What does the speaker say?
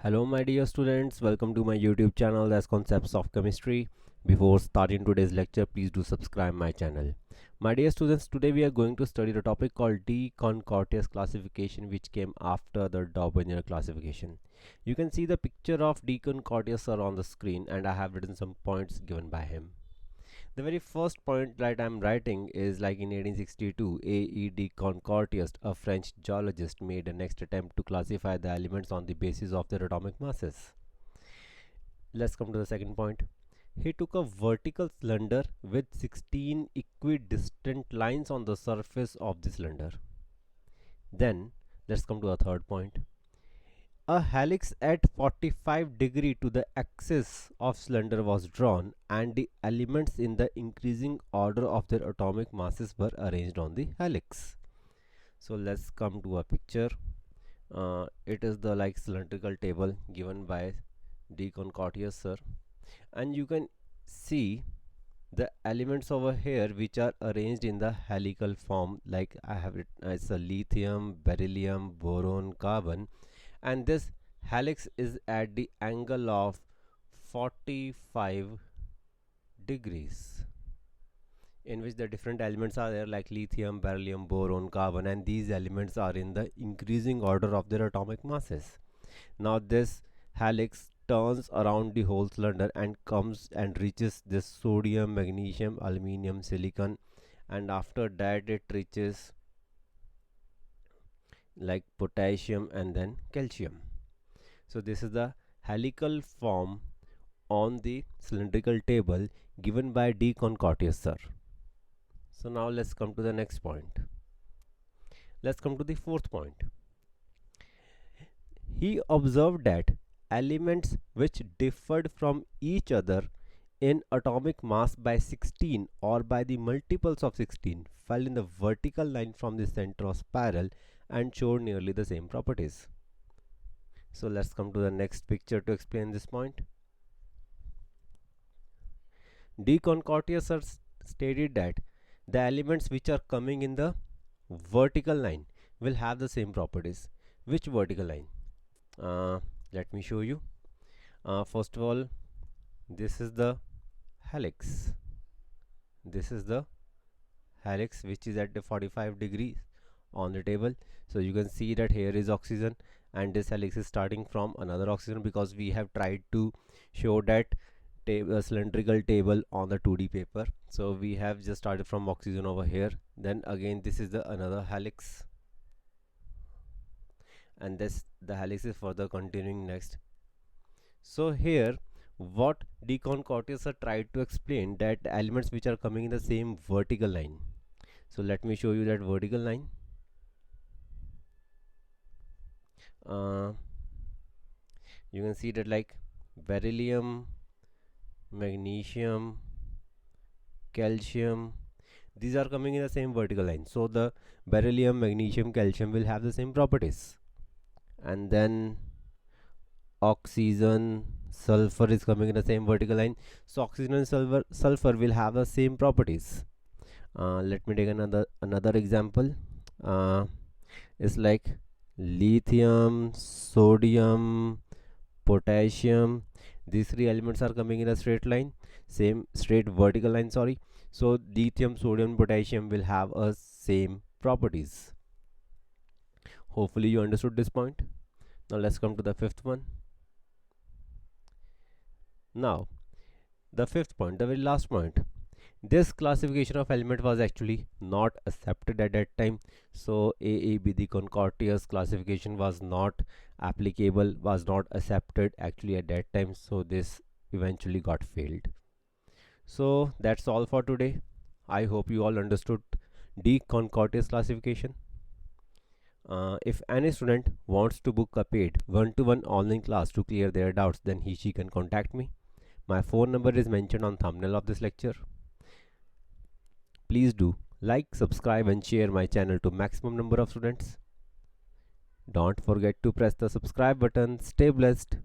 Hello my dear students, welcome to my YouTube channel as Concepts of Chemistry. Before starting today's lecture, please do subscribe my channel. My dear students, today we are going to study the topic called De-chancourtois classification, which came after the Daubigner classification. You can see the picture of De-chancourtois sir on the screen, and I have written some points given by him. The very first point that I'm writing is like in 1862, A.E. de-chancourtois, a French geologist, made a next attempt to classify the elements on the basis of their atomic masses. Let's come to the second point. He took a vertical cylinder with 16 equidistant lines on the surface of the cylinder. Then let's come to a third point. A helix at 45° to the axis of cylinder was drawn, and the elements in the increasing order of their atomic masses were arranged on the helix. So let's come to a picture. It is the like cylindrical table given by De-chancourtois sir, and you can see the elements over here which are arranged in the helical form, like I have it as a lithium, beryllium, boron, carbon, and this helix is at the angle of 45 degrees, in which the different elements are there like lithium, beryllium, boron, carbon, and these elements are in the increasing order of their atomic masses. Now this helix turns around the whole cylinder and comes and reaches this sodium, magnesium, aluminium, silicon, and after that it reaches like potassium and then calcium. So this is the helical form on the cylindrical table given by De-chancourtois sir. So now let's come to the next point. Let's come to the fourth point. He observed that elements which differed from each other in atomic mass by 16 or by the multiples of 16 fell in the vertical line from the center of spiral and showed nearly the same properties. So let's come to the next picture to explain this point. De-chancourtois stated that the elements which are coming in the vertical line will have the same properties. Which vertical line? Let me show you. First of all, this is the helix. This is the helix which is at the 45 degrees on the table. So you can see that here is oxygen, and this helix is starting from another oxygen, because we have tried to show that cylindrical table on the 2D paper. So we have just started from oxygen over here, then again this is the another helix, and this the helix is further continuing next. So here what De-chancourtois tried to explain, that the elements which are coming in the same vertical line. So let me show you that vertical line. You can see that like beryllium, magnesium, calcium, these are coming in the same vertical line. So the beryllium, magnesium, calcium will have the same properties, and then oxygen, sulfur is coming in the same vertical line. So oxygen and sulfur will have the same properties. Let me take another example. It's like lithium, sodium, potassium. These three elements are coming in a straight line, same straight vertical line, sorry. So lithium, sodium, potassium will have a same properties. Hopefully you understood this point. Now let's come to the fifth one. Now the fifth point, the very last point. This classification of element was actually not accepted at that time. So AAB, the De-chancourtois classification, was not applicable, was not accepted actually at that time. So this eventually got failed. So that's all for today. I hope you all understood De-chancourtois classification. If any student wants to book a paid one-to-one online class to clear their doubts, then she can contact me. My phone number is mentioned on thumbnail of this lecture. Please do like, subscribe and share my channel to maximum number of students. Don't forget to press the subscribe button. Stay blessed.